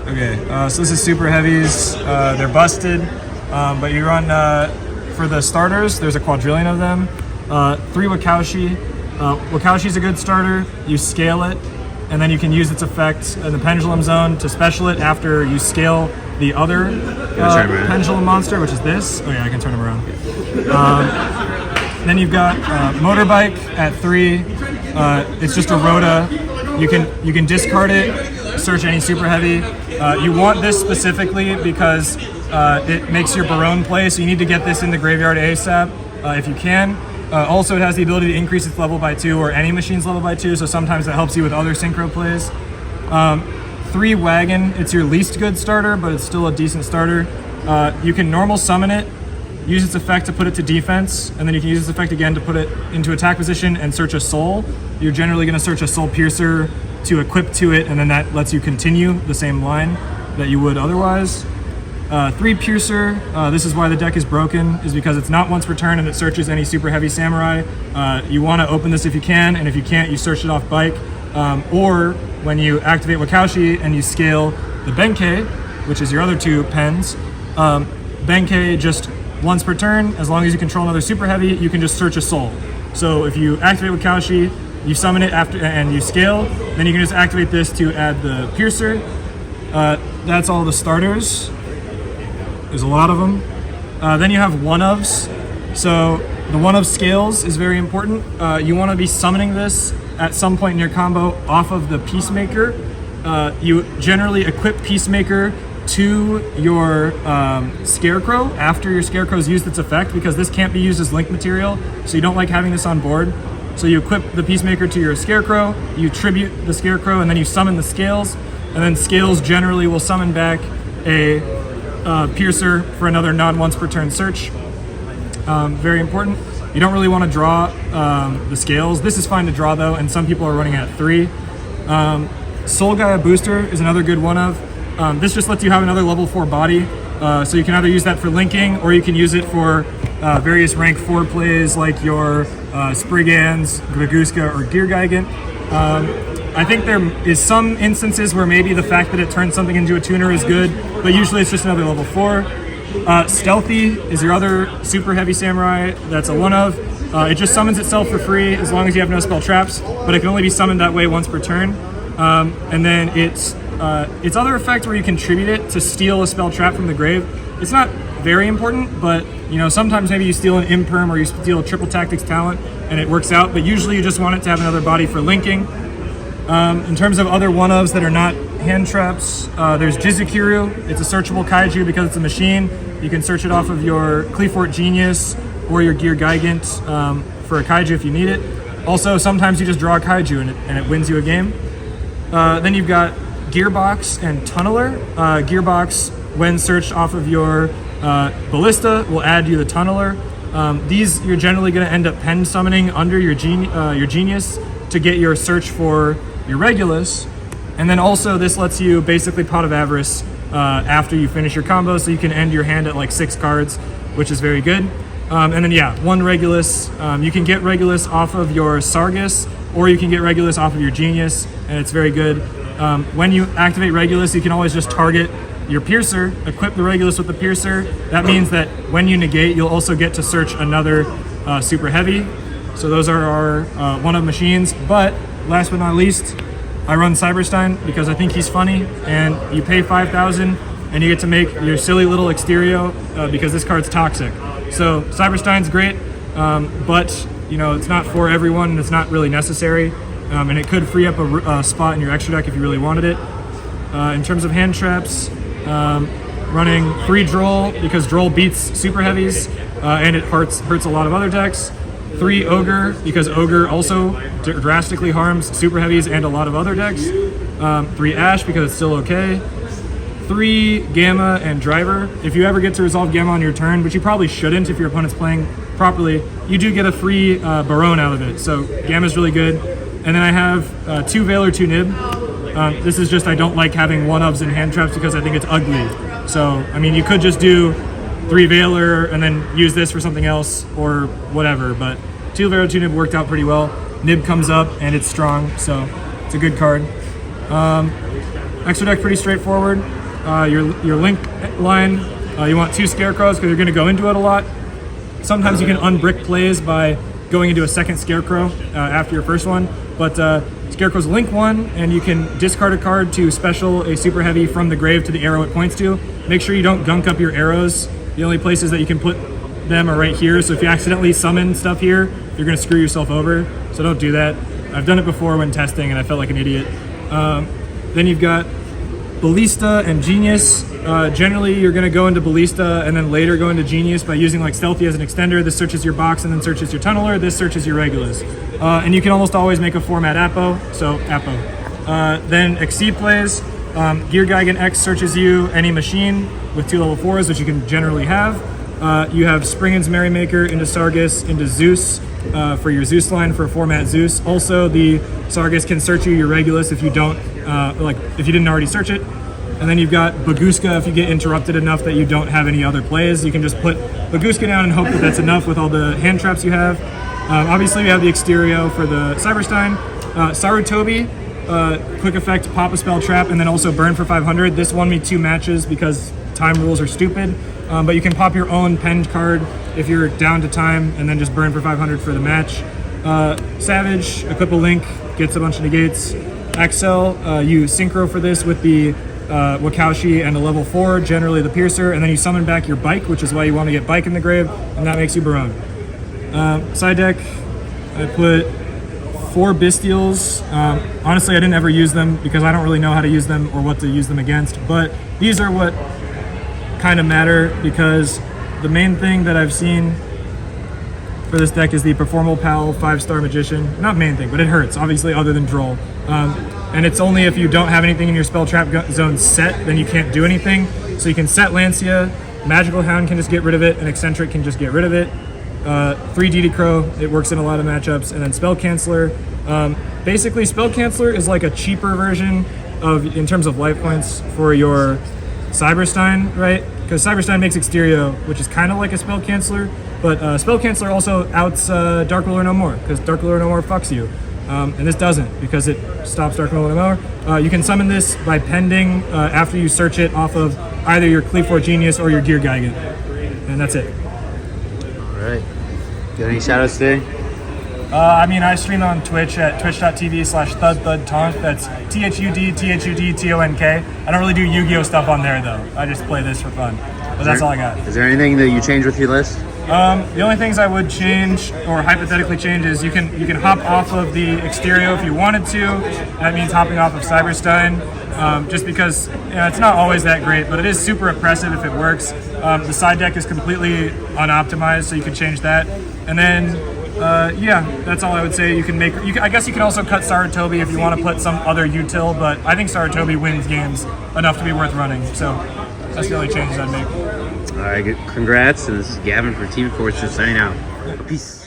Okay, so this is super heavies. They're busted, but you run, for the starters, there's a quadrillion of them. 3 Wakaushi. Wakaushi's a good starter. You scale it, and then you can use its effect in the pendulum zone to special it after you scale the other pendulum monster, which is this. Oh yeah, I can turn him around. Then you've got motorbike at 3. It's just a rota. You can discard it, search any super heavy. You want this specifically because it makes your Barone play, so you need to get this in the graveyard ASAP if you can. Also, it has the ability to increase its level by 2 or any machine's level by 2, so sometimes that helps you with other synchro plays. 3 Wagon, it's your least good starter, but it's still a decent starter. You can normal summon it, use its effect to put it to defense, and then you can use its effect again to put it into attack position and search a soul. You're generally going to search a soul piercer to equip to it, and then that lets you continue the same line that you would otherwise. 3 Piercer, this is why the deck is broken, is because it's not once per turn and it searches any super heavy samurai. You want to open this if you can, and if you can't, you search it off bike. Or when you activate Wakaushi and you scale the Benkei, which is your other 2 pens, Benkei just once per turn, as long as you control another super heavy, you can just search a soul. So if you activate Wakaushi, you summon it after and you scale, then you can just activate this to add the Piercer. That's all the starters. There's a lot of them. Then you have 1-ofs. So the 1-of scales is very important. You want to be summoning this at some point in your combo off of the Peacemaker. You generally equip Peacemaker to your Scarecrow after your Scarecrow's used its effect, because this can't be used as link material, so you don't like having this on board. So you equip the Peacemaker to your Scarecrow, you tribute the Scarecrow, and then you summon the Scales, and then Scales generally will summon back a Piercer for another non-once per turn search. Very important. You don't really want to draw the Scales. This is fine to draw though, and some people are running at 3. Soul Gaia Booster is another good 1-of. This just lets you have another level 4 body, so you can either use that for linking, or you can use it for various rank 4 plays like your Spriggans, Graguska, or Gear Gigant. I think there is some instances where maybe the fact that it turns something into a tuner is good, but usually it's just another level 4. Stealthy is your other super heavy samurai that's a 1-of. It just summons itself for free as long as you have no spell traps, but it can only be summoned that way once per turn. And then its other effect where you contribute it to steal a spell trap from the grave. It's not very important, but you know, sometimes maybe you steal an Imperm or you steal a Triple Tactics talent and it works out, but usually you just want it to have another body for linking. In terms of other 1-ofs that are not hand traps, there's Jizukiru. It's a searchable kaiju because it's a machine. You can search it off of your Cleafort Genius or your Gear Gigant for a kaiju if you need it. Also, sometimes you just draw a kaiju and it wins you a game. Then you've got Gearbox and Tunneler. Gearbox, when searched off of your Ballista, will add you the Tunneler. These you're generally going to end up pen summoning under your Genius to get your search for your Regulus. And then also this lets you basically Pot of Avarice after you finish your combo, so you can end your hand at like 6 cards, which is very good. And then yeah, 1 Regulus. You can get Regulus off of your Sargus, or you can get Regulus off of your Genius, and it's very good. When you activate Regulus, you can always just target your Piercer, equip the Regulus with the Piercer. That means that when you negate, you'll also get to search another super heavy. So those are our 1-of machines. But last but not least, I run Cyberstein because I think he's funny, and you pay 5,000 and you get to make your silly little Exterio because this card's toxic. So Cyberstein's great, but you know, it's not for everyone and it's not really necessary. And it could free up a spot in your extra deck if you really wanted it. In terms of hand traps, running 3 Droll because Droll beats super heavies and it hurts a lot of other decks. 3 Ogre because Ogre also drastically harms super heavies and a lot of other decks. 3 Ash because it's still okay. 3 Gamma and Driver. If you ever get to resolve Gamma on your turn, which you probably shouldn't if your opponent's playing properly, you do get a free Barone out of it. So Gamma's really good. And then I have 2 Veil or 2 Nib. This is just I don't like having 1-ofs and hand traps because I think it's ugly. So, I mean, you could just do 3 Veiler and then use this for something else or whatever, but 2 Veil or 2 Nib worked out pretty well. Nib comes up and it's strong, so it's a good card. Extra deck pretty straightforward. Your link line, you want 2 Scarecrows because you're going to go into it a lot. Sometimes you can unbrick plays by going into a second Scarecrow after your first one, but Scarecrow's link 1, and you can discard a card to special a Super Heavy from the grave to the arrow it points to. Make sure you don't gunk up your arrows. The only places that you can put them are right here, so if you accidentally summon stuff here, you're going to screw yourself over, so don't do that. I've done it before when testing and I felt like an idiot. Then you've got Ballista and Genius. Generally, you're going to go into Ballista and then later go into Genius by using like Stealthy as an extender. This searches your box and then searches your Tunneler. This searches your Regulus. And you can almost always make a format Apo, so Apo. Then Exceed plays. Gear Geigen X searches you any machine with 2 level 4s, which you can generally have. You have Springen's Merrymaker into Sargus into Zeus for your Zeus line for a format Zeus. Also, the Sargus can search you your Regulus if you don't, if you didn't already search it. And then you've got Baguska if you get interrupted enough that you don't have any other plays. You can just put Baguska down and hope that that's enough with all the hand traps you have. Obviously, we have the Exterio for the Cyberstein. Sarutobi, quick effect, pop a spell trap, and then also burn for 500. This won me 2 matches because time rules are stupid. But you can pop your own penned card if you're down to time, and then just burn for 500 for the match. Savage, equip a link, gets a bunch of negates. Axel, you synchro for this with the Wakaushi and a level 4, generally the Piercer, and then you summon back your Bike, which is why you want to get Bike in the grave, and that makes you Barone. Side deck, I put 4 Bestials. Honestly, I didn't ever use them because I don't really know how to use them or what to use them against, but these are what kind of matter because the main thing that I've seen for this deck is the Performal Pal 5-star Magician. Not main thing, but it hurts, obviously, other than Droll. And it's only if you don't have anything in your spell trap zone set, then you can't do anything. So you can set Lancia, Magical Hound can just get rid of it, and Eccentric can just get rid of it. 3 DD Crow, it works in a lot of matchups. And then Spell Canceller. Basically, Spell Canceller is like a cheaper version in terms of life points for your Cyberstein, right? Because Cyberstein makes Exterio, which is kind of like a Spell Canceller, but Spell Canceller also outs Dark Ruler No More, because Dark Ruler No More fucks you. And this doesn't, because it stops Dark Ruler No More. You can summon this by pending after you search it off of either your Cleave 4 Genius or your Gear Geigen. And that's it. Alright. Got any shoutouts today? I stream on Twitch at twitch.tv/thudthudtonk. That's THUDTHUDTONK. I don't really do Yu-Gi-Oh stuff on there though. I just play this for fun. But that's all I got. Is there anything that you change with your list? The only things I would change or hypothetically change is you can hop off of the Exterio if you wanted to. That means hopping off of Cyberstein. Just because it's not always that great, but it is super oppressive if it works. The side deck is completely unoptimized, so you can change that. And then that's all I would say. I guess you can also cut Sarutobi if you want to put some other util, but I think Sarutobi wins games enough to be worth running. So that's the only changes I'd make. All right, congrats. And this is Gavin for Team Fortress signing out. Peace.